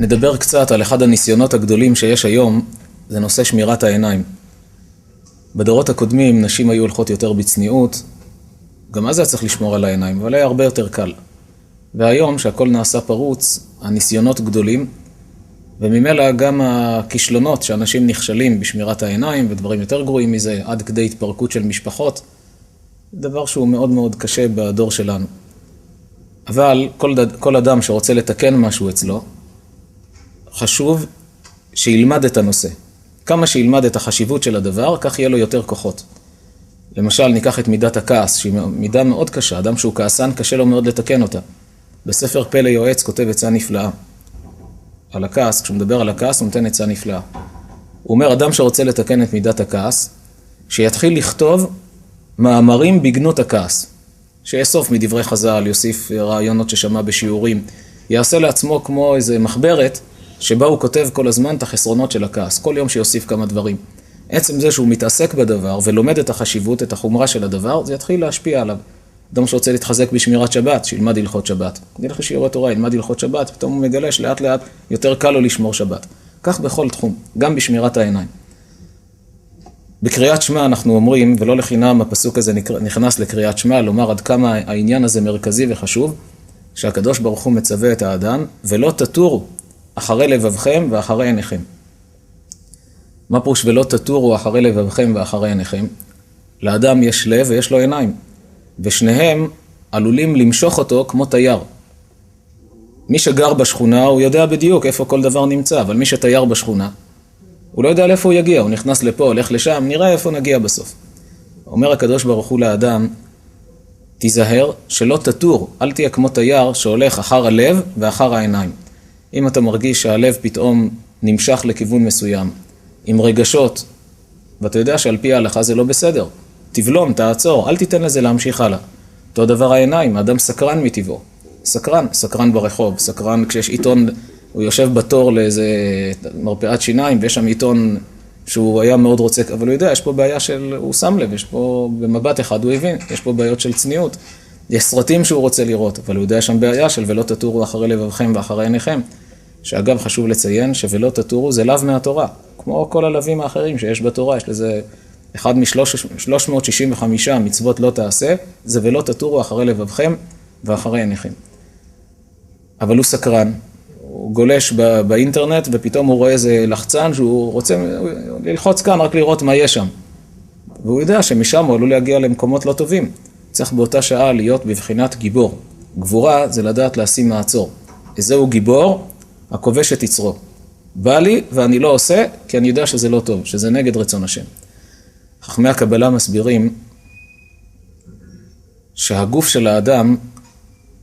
נדבר קצת על אחד הניסיונות הגדולים שיש היום, זה נושא שמירת העיניים. בדורות הקודמים נשים היו הולכות יותר בצניעות, גם אז היה צריך לשמור על העיניים, אבל היה הרבה יותר קל. והיום שהכל נעשה פרוץ, הניסיונות גדולים, וממילא גם הכישלונות שאנשים נכשלים בשמירת העיניים, ודברים יותר גרועים מזה, עד כדי התפרקות של משפחות, דבר שהוא מאוד מאוד קשה בדור שלנו. אבל כל אדם שרוצה לתקן משהו אצלו, חשוב שילמד את הנושא. כמה שילמד את החשיבות של הדבר, כך יהיה לו יותר כוחות. למשל, ניקח את מידת הכעס, שהיא מידה מאוד קשה. אדם שהוא כעסן, קשה לו מאוד לתקן אותה. בספר פלא יועץ כותב עצה נפלאה. על הכעס, כשהוא מדבר על הכעס, הוא נותן עצה נפלאה. הוא אומר, אדם שרוצה לתקן את מידת הכעס, שיתחיל לכתוב מאמרים בגנות הכעס. שיאסוף מדברי חז"ל, יוסיף רעיונות ששמע בשיעורים, יעשה לעצמו כמו איזה מחברת, שבה הוא כותב כל הזמן את החסרונות של הכעס, כל יום שיוסיף כמה דברים. עצם זה שהוא מתעסק בדבר ולומד את החשיבות, את החומרה של הדבר, זה יתחיל להשפיע עליו. אדם שרוצה להתחזק בשמירת שבת, שילמד הלכות שבת. ילך לשיעורי תורה, ילמד הלכות שבת, פתאום הוא מגלה שלאט לאט יותר קל לו לשמור שבת. כך בכל תחום, גם בשמירת העיניים. בקריאת שמע אנחנו אומרים, ולא לחינם הפסוק הזה נכנס לקריאת שמע, לומר עד כמה העניין הזה מרכזי וחשוב, שהקדוש ברוך הוא מצווה את האדם, ולא תטורו אחרי לבבכם ואחרי עיניכם. מה פירוש ולא תטורו אחרי לבבכם ואחרי עיניכם? לאדם יש לב ויש לו עיניים, ושניהם עלולים למשוך אותו כמו תייר. מי שגר בשכונה הוא יודע בדיוק איפה כל דבר נמצא, אבל מי שתייר בשכונה, הוא לא יודע לאיפה הוא יגיע, הוא נכנס לפה, הולך לשם, נראה איפה נגיע בסוף. אומר הקדוש ברוך הוא לאדם, תיזהר שלא תטור, אל תהיה כמו תייר שהולך אחר הלב ואחר העיניים. אם אתה מרגיש שהלב פתאום נמשך לכיוון מסוים, עם רגשות, ואתה יודע שעל פי ההלכה זה לא בסדר, תבלום, תעצור, אל תיתן לזה להמשיך הלאה. אותו דבר העיניים, האדם סקרן מטבעו. סקרן ברחוב, סקרן כשיש עיתון, הוא יושב בתור לאיזה מרפאת שיניים, ויש שם עיתון שהוא היה מאוד רוצה, אבל הוא יודע, יש פה בעיה של, הוא שם לב, יש פה במבט אחד הוא הבין, יש פה בעיות של צניעות. יש סרטים שהוא רוצה לראות, אבל הוא יודע שם בעיה של ולא תטורו אחרי לבבכם ואחרי עיניכם. שאגב חשוב לציין שוולא תטורו זה לאו מהתורה, כמו כל הלווים האחרים שיש בתורה, יש לזה אחד מ-365 מצוות לא תעשה, זה ולא תטורו אחרי לבבכם ואחרי עיניכם. אבל הוא סקרן, הוא גולש באינטרנט ופתאום הוא רואה איזה לחצן שהוא רוצה ללחוץ כאן רק לראות מה יש שם. והוא יודע שמשם הוא עלול להגיע למקומות לא טובים. צריך באותה שעה להיות בבחינת גיבור. גבורה זה לדעת לשים מעצור. איזהו גיבור, הכובש את יצרו. בא לי ואני לא עושה כי אני יודע שזה לא טוב, שזה נגד רצון השם. חכמי הקבלה מסבירים שהגוף של האדם,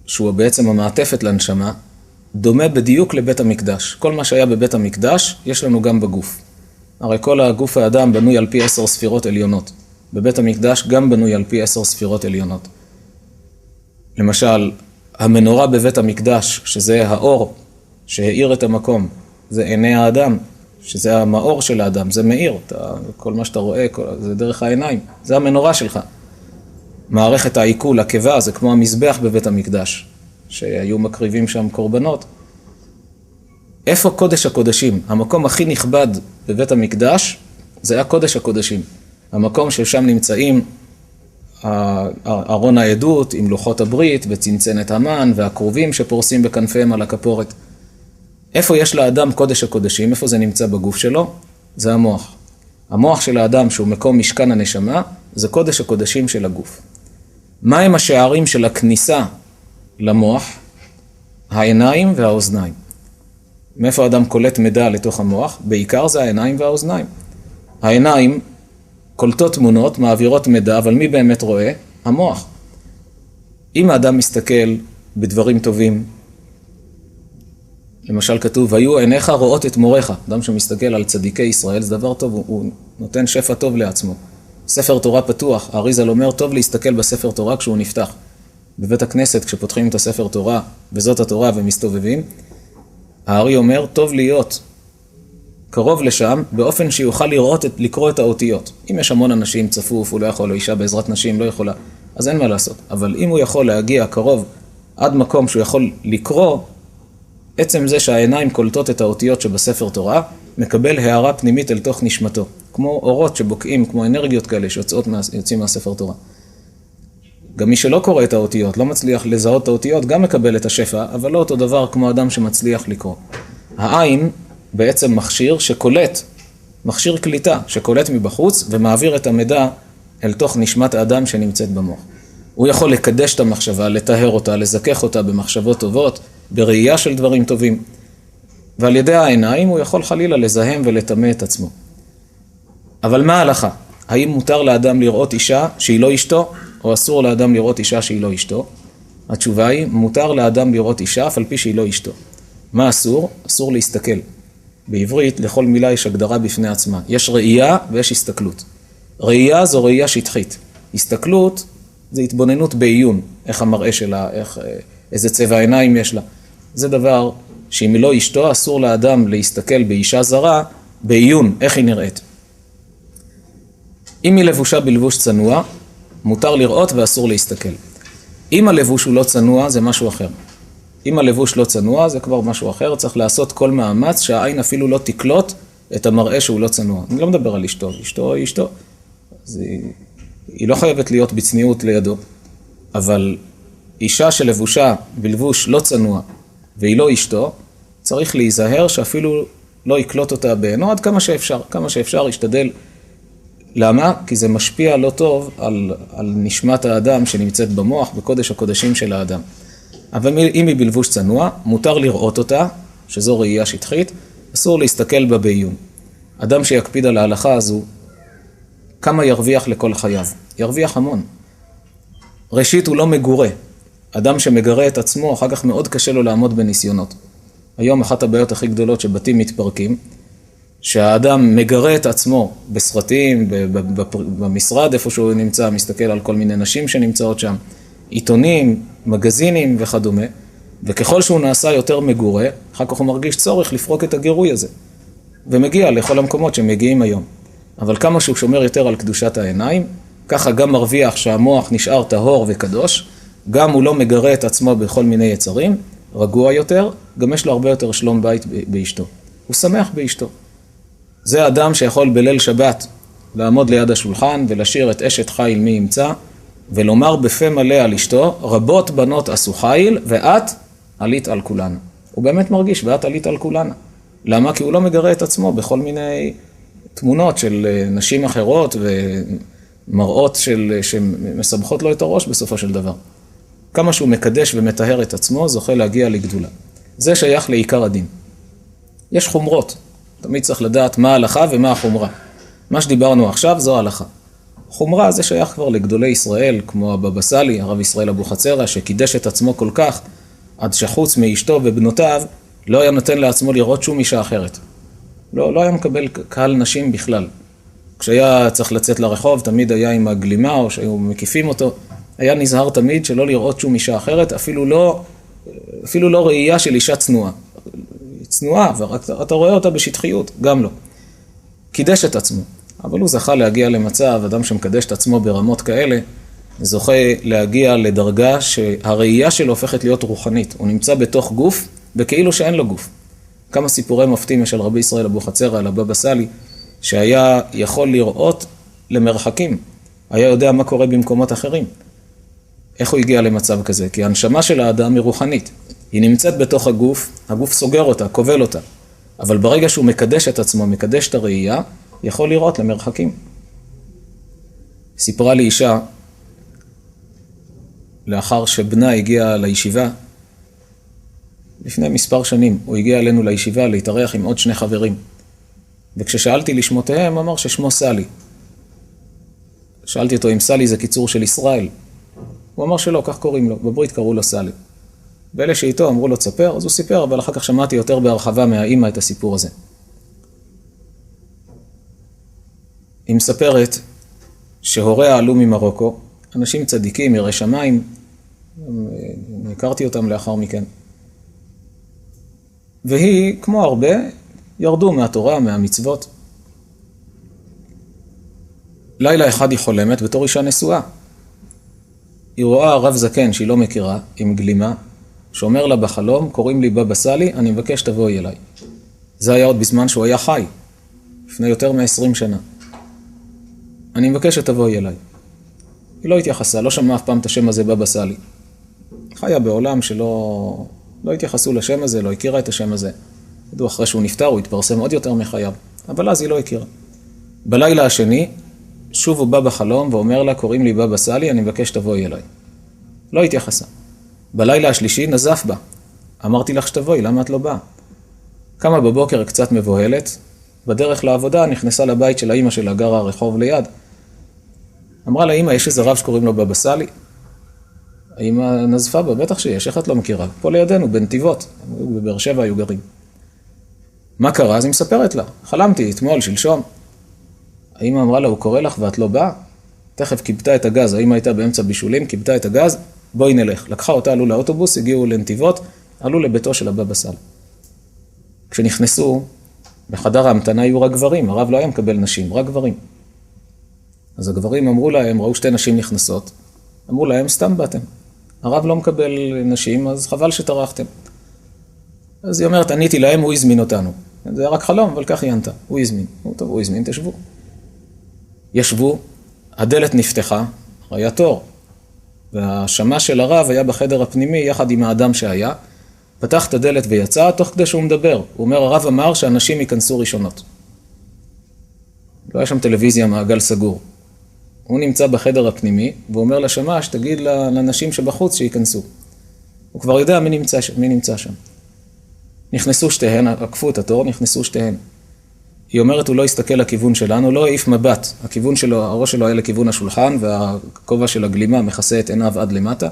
שהוא בעצם המעטפת לנשמה, דומה בדיוק לבית המקדש. כל מה שהיה בבית המקדש יש לנו גם בגוף. הרי כל הגוף האדם בנוי על פי 10 ספירות עליונות. בבית המקדש גם בנוי על פי 10 ספירות עליונות. למשל, המנורה בבית המקדש, שזה האור שהאיר את המקום, זה עיני האדם, שזה המאור של האדם, זה מאיר, כל מה שאתה רואה, זה דרך העיניים, זה המנורה שלך. מערכת העיכול, הקיבה, זה כמו המזבח בבית המקדש, שהיו מקריבים שם קורבנות. איפה קודש הקודשים? המקום הכי נכבד בבית המקדש, זה היה קודש הקודשים. המקום ששם נמצאים ארון העדות עם לוחות הברית וצנצנת המן והקרובים שפורסים בכנפיהם על הכפורת. איפה יש לאדם קודש הקודשים? איפה זה נמצא בגוף שלו? זה המוח. המוח של האדם שהוא מקום משכן הנשמה, זה קודש הקודשים של הגוף. מה הם השערים של הכניסה למוח? העיניים והאוזניים. מאיפה האדם קולט מידע לתוך המוח? בעיקר זה העיניים והאוזניים. העיניים קולטות תמונות, מעבירות מידע, אבל מי באמת רואה? המוח. אם האדם מסתכל בדברים טובים, למשל כתוב, היו עיניך רואות את מורך. אדם שמסתכל על צדיקי ישראל, זה דבר טוב, הוא נותן שפע טוב לעצמו. ספר תורה פתוח, האריז"ל אומר, טוב להסתכל בספר תורה כשהוא נפתח. בבית הכנסת, כשפותחים את הספר תורה, וזאת התורה ומסתובבים, הארי אומר, טוב להיות קרוב לשם, באופן שיוכל לקרוא את האותיות. אם יש המון אנשים צפוף, הוא לא יכול, או אישה בעזרת נשים לא יכולה, אז אין מה לעשות. אבל אם הוא יכול להגיע קרוב עד מקום שהוא יכול לקרוא, עצם זה שהעיניים קולטות את האותיות שבספר תורה, מקבל הערה פנימית אל תוך נשמתו. כמו אורות שבוקעים, כמו אנרגיות כאלה שיוצאים מהספר תורה. גם מי שלא קורא את האותיות, לא מצליח לזהות את האותיות, גם מקבל את השפע, אבל לא אותו דבר כמו אדם שמצליח לקרוא. העין בעצם מכשיר קליטה, שקולט מבחוץ ומעביר את המידע אל תוך נשמת האדם שנמצאת במוח. הוא יכול לקדש את המחשבה, לטהר אותה, לזכך אותה במחשבות טובות, בראייה של דברים טובים. ועל ידי העיניים הוא יכול חלילה לזהם ולטמא את עצמו. אבל מה ההלכה? האם מותר לאדם לראות אישה שהיא לא אשתו, או אסור לאדם לראות אישה שהיא לא אשתו? התשובה היא, מותר לאדם לראות אישה אף על פי שהיא לא אשתו. מה אסור? אסור להסתכל. בעברית לכל מילה יש הגדרה בפני עצמה. יש ראייה ויש הסתכלות. ראייה זו ראייה שטחית. הסתכלות זה התבוננות בעיון, איך המראה שלה, איזה צבע עיניים יש לה. זה דבר שאם היא לא אשתו, אסור לאדם להסתכל באישה זרה, בעיון, איך היא נראית. אם היא לבושה בלבוש צנוע, מותר לראות ואסור להסתכל. אם הלבוש הוא לא צנוע, זה משהו אחר. אם הלבוש לא צנוע, זה כבר משהו אחר. צריך לעשות כל מאמץ שהעין אפילו לא תקלוט את המראה שהוא לא צנוע. אני לא מדבר על אשתו. אשתו היא אשתו. היא לא חייבת להיות בצניעות לידו. אבל אישה שלבושה בלבוש לא צנוע והיא לא אשתו, צריך להיזהר שאפילו לא יקלוט אותה בעינו עד כמה שאפשר. כמה שאפשר ישתדל. למה? כי זה משפיע לא טוב על נשמת האדם שנמצאת במוח, בקודש הקודשים של האדם. אבל אם היא בלבוש צנוע, מותר לראות אותה, שזו ראייה שטחית, אסור להסתכל בה בעיון. אדם שיקפיד על ההלכה הזו, כמה ירוויח לכל חייו? ירוויח המון. ראשית הוא לא מגורה. אדם שמגרה את עצמו, אחר כך מאוד קשה לו לעמוד בניסיונות. היום אחת הבעיות הכי גדולות שבתים מתפרקים, שהאדם מגרה את עצמו בסרטים, במשרד איפה שהוא נמצא, מסתכל על כל מיני נשים שנמצאות שם, עיתונים, מגזינים וכדומה, וככל שהוא נעשה יותר מגורה, אחר כך הוא מרגיש צורך לפרוק את הגירוי הזה, ומגיע לכל המקומות שמגיעים היום. אבל כמה שהוא שומר יותר על קדושת העיניים, ככה גם מרוויח שהמוח נשאר טהור וקדוש, גם הוא לא מגרה את עצמו בכל מיני יצרים, רגוע יותר, גם יש לו הרבה יותר שלום בית באשתו. הוא שמח באשתו. זה אדם שיכול בליל שבת לעמוד ליד השולחן ולשיר את אשת חיל מי ימצא, ולומר בפה מלא על אשתו, רבות בנות עשו חיל ואת עלית על כולנה. הוא באמת מרגיש ואת עלית על כולנה. למה? כי הוא לא מגרה את עצמו בכל מיני תמונות של נשים אחרות ומראות שמסבכות לו את הראש בסופו של דבר. כמה שהוא מקדש ומטהר את עצמו זוכה להגיע לגדולה. זה שייך לעיקר הדין. יש חומרות. תמיד צריך לדעת מה ההלכה ומה החומרה. מה שדיברנו עכשיו זו ההלכה. חומרה זה שייך כבר לגדולי ישראל, כמו הבבא סאלי, הרב ישראל אבוחצירא, שקידש את עצמו כל כך, עד שחוץ מאשתו ובנותיו, לא היה נותן לעצמו לראות שום אישה אחרת. לא היה מקבל קהל נשים בכלל. כשהיה צריך לצאת לרחוב, תמיד היה עם הגלימה, או שהיו מקיפים אותו, היה נזהר תמיד שלא לראות שום אישה אחרת, אפילו לא ראייה של אישה צנועה. צנועה, ואתה רואה אותה בשטחיות, גם לא. קידש את עצמו, אבל הוא זכה להגיע למצב, אדם שמקדש את עצמו ברמות כאלה, זוכה להגיע לדרגה שהראייה שלו הופכת להיות רוחנית. הוא נמצא בתוך גוף, וכאילו שאין לו גוף. כמה סיפורי מפתים יש על רבי ישראל אבוחצירא, על הבבא סאלי, שהיה יכול לראות למרחקים, היה יודע מה קורה במקומות אחרים. איך הוא הגיע למצב כזה? כי הנשמה של האדם היא רוחנית. היא נמצאת בתוך הגוף, הגוף סוגר אותה, כובל אותה. אבל ברגע שהוא מקדש את עצמו, מקדש את הראייה, יכול לראות למרחקים. סיפרה לי אישה, לאחר שבנה הגיע לישיבה, לפני מספר שנים, הוא הגיע אלינו לישיבה להתארח עם עוד 2 חברים. וכששאלתי לשמותיהם, אמר ששמו סלי. שאלתי אותו אם סלי זה קיצור של ישראל. הוא אמר שלא, כך קוראים לו, בברית קראו לו סלי. ואלה שאיתו אמרו לו תספר, אז הוא סיפר, אבל אחר כך שמעתי יותר בהרחבה מהאימא את הסיפור הזה. היא מספרת שהוריה עלו ממרוקו, אנשים צדיקים, יראי שמיים, הכרתי אותם לאחר מכן. והיא, כמו הרבה, ירדו מהתורה, מהמצוות. לילה אחד היא חולמת בתור אישה נשואה. היא רואה רב זקן שהיא לא מכירה, עם גלימה, שאומר לה בחלום, קוראים לי בבא סאלי, אני מבקש תבואי אליי. זה היה עוד בזמן שהוא היה חי, לפני יותר מ-20 שנה. אני מבקש שתבואי אליי. היא לא התייחסה, לא שמעה אף פעם את השם הזה בבא סאלי. חיה בעולם שלא התייחסו לשם הזה, לא הכירה את השם הזה. ידעו, אחרי שהוא נפטר, הוא התפרסם עוד יותר מחייו. אבל אז היא לא הכירה. בלילה השני, שוב הוא בא בחלום ואומר לה, קוראים לי בבא סאלי, אני מבקש שתבואי אליי. לא התייחסה. בלילה השלישי נזף בה. אמרתי לך שתבואי, למה את לא באה? קמה בבוקר קצת מבוהלת, בדרך לעבודה נכנסה לבית של האמא שלה, גרה רחוב ליד. אמרה לה, אמא, יש איזה רב שקוראים לו בבא סאלי? האמא נזפה בה, בטח שיש, איך את לא מכירה? פה לידינו, בנתיבות, בבאר שבע היו גרים. מה קרה? אז היא מספרת לה, חלמתי אתמול, שלשום. האמא אמרה לה, הוא קורא לך ואת לא באה? תכף קיבתה את הגז, האמא הייתה באמצע בישולים, קיבתה את הגז, בואי נלך. לקחה אותה, עלו לאוטובוס, הגיעו לנתיבות, עלו לביתו של הבבא סאלי. כשנכנסו, בחדר ההמתנה היו רק גברים, הרב לא היה מקבל נשים, רק גברים. אז הגברים אמרו להם, ראו שתי נשים נכנסות, אמרו להם, סתם באתם. הרב לא מקבל נשים, אז חבל שטרחתם. אז היא אומרת, עניתי להם, הוא הזמין אותנו. זה היה רק חלום, אבל כך היא ענתה, הוא הזמין. טוב, הוא הזמין, תשבו. ישבו, הדלת נפתחה, היה תור. והשמה של הרב היה בחדר הפנימי, יחד עם האדם שהיה, פתח את הדלת ויצא, תוך כדי שהוא מדבר. הוא אומר, הרב אמר שאנשים ייכנסו ראשונות. לא היה שם טלוויזיה, מעגל סגור. הוא נמצא בחדר הפנימי, והוא אומר לשמש, תגיד לנשים שבחוץ שייכנסו. הוא כבר יודע מי נמצא שם. נכנסו שתיהן, עקפו את התור, נכנסו שתיהן. היא אומרת, הוא לא הסתכל לכיוון שלנו, לא העיף מבט. הכיוון שלו, הראש שלו היה לכיוון השולחן, והכובע של הגלימה מכסה את עיניו עד למטה.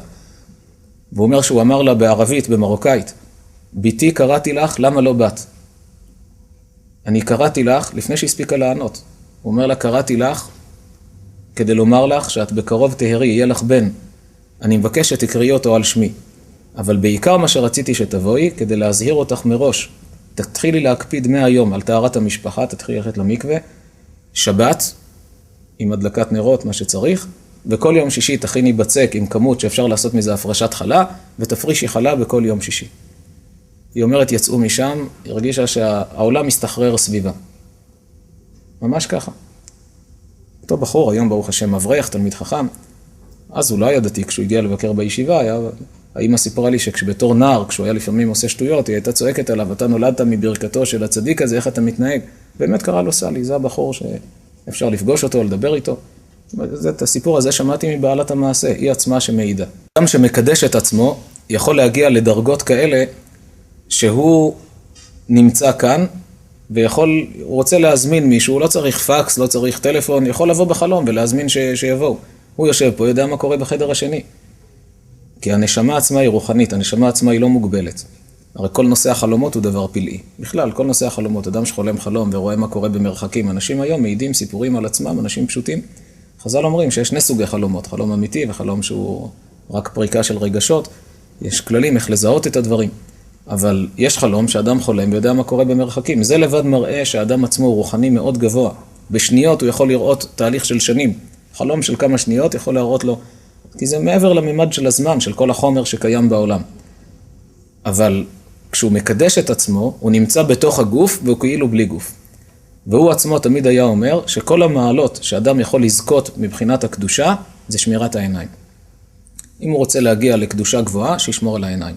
והוא אומר שהוא אמר לה בערבית, במרוקאית, ביתי קראתי לך, למה לא באת? אני קראתי לך לפני שהספיקה לענות. הוא אומר לה, קראתי לך כדי לומר לך שאת בקרוב תהרי, יהיה לך בן. אני מבקש שתקראי אותו על שמי. אבל בעיקר מה שרציתי שתבואי, כדי להזהיר אותך מראש. תתחילי להקפיד מהיום על טהרת המשפחה, תתחילי ללכת למקווה, שבת, עם הדלקת נרות, מה שצריך, וכל יום שישי תכיני בצק עם כמות שאפשר לעשות מזה הפרשת חלה, ותפרישי חלה בכל יום שישי. היא אומרת, יצאו משם, הרגישה שהעולם מסתחרר סביבה. ממש ככה. אותו בחור, היום ברוך השם מבריח, תלמיד חכם, אז הוא לא היה דתי, כשהוא הגיע לבקר בישיבה, האמא סיפרה לי שכשבתור נער, כשהוא היה לפעמים עושה שטויות, היא הייתה צועקת עליו, אתה נולדת מברכתו של הצדיק הזה, איך אתה מתנהג? באמת קרא לו סאלי, זה הבחור שאפשר לפגוש אותו, לדבר איתו. את הסיפור הזה שמעתי מבעלת המעשה, היא עצמה שמעידה. אדם שמקדש את עצמו, יכול להגיע לדרגות כאלה, שהוא נמצא כאן, הוא רוצה להזמין מישהו, לא צריך פקס, לא צריך טלפון, יכול לבוא בחלום ולהזמין שיבואו. הוא יושב פה, יודע מה קורה בחדר השני. כי הנשמה עצמה היא רוחנית, הנשמה עצמה היא לא מוגבלת. הרי כל נושא החלומות הוא דבר פלאי. בכלל, כל נושא החלומות, אדם שחולם חלום ורואה מה קורה במרחקים, אנשים היום מעידים סיפורים על עצמם, אנשים פשוטים. חז"ל אומרים שיש שני סוגי חלומות, חלום אמיתי וחלום שהוא רק פריקה של רגשות. יש כללים איך לזהות את הדברים. אבל יש חלום שאדם חולם ויודע מה קורה במרחקים. זה לבד מראה שהאדם עצמו הוא רוחני מאוד גבוה. בשניות הוא יכול לראות תהליך של שנים. חלום של כמה שניות יכול להראות לו, כי זה מעבר לממד של הזמן, של כל החומר שקיים בעולם. אבל כשהוא מקדש את עצמו, הוא נמצא בתוך הגוף והוא כאילו בלי גוף. והוא עצמו תמיד היה אומר שכל המעלות שאדם יכול לזכות מבחינת הקדושה, זה שמירת העיניים. אם הוא רוצה להגיע לקדושה גבוהה, שישמור על העיניים.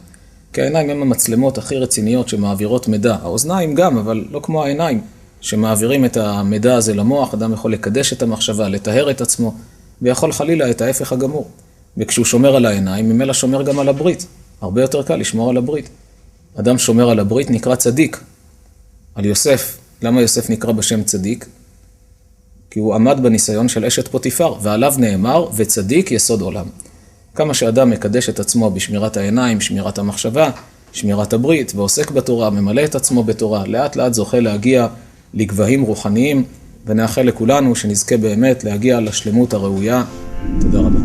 כי העיניים הם המצלמות הכי רציניות שמעבירות מידע. האוזניים גם, אבל לא כמו העיניים, שמעבירים את המידע הזה למוח. אדם יכול לקדש את המחשבה, לטהר את עצמו, ויכול חלילה את ההפך הגמור. וכשהוא שומר על העיניים, ממילא שומר גם על הברית. הרבה יותר קל לשמור על הברית. אדם שומר על הברית נקרא צדיק. על יוסף, למה יוסף נקרא בשם צדיק? כי הוא עמד בניסיון של אשת פוטיפר, ועליו נאמר, וצדיק יסוד עולם. כמה שאדם מקדש את עצמו בשמירת העיניים, שמירת המחשבה, שמירת הברית, ועוסק בתורה, ממלא את עצמו בתורה, לאט לאט זוכה להגיע לגבהים רוחניים, ונאחל לכולנו שנזכה באמת להגיע לשלמות הראויה. תודה רבה.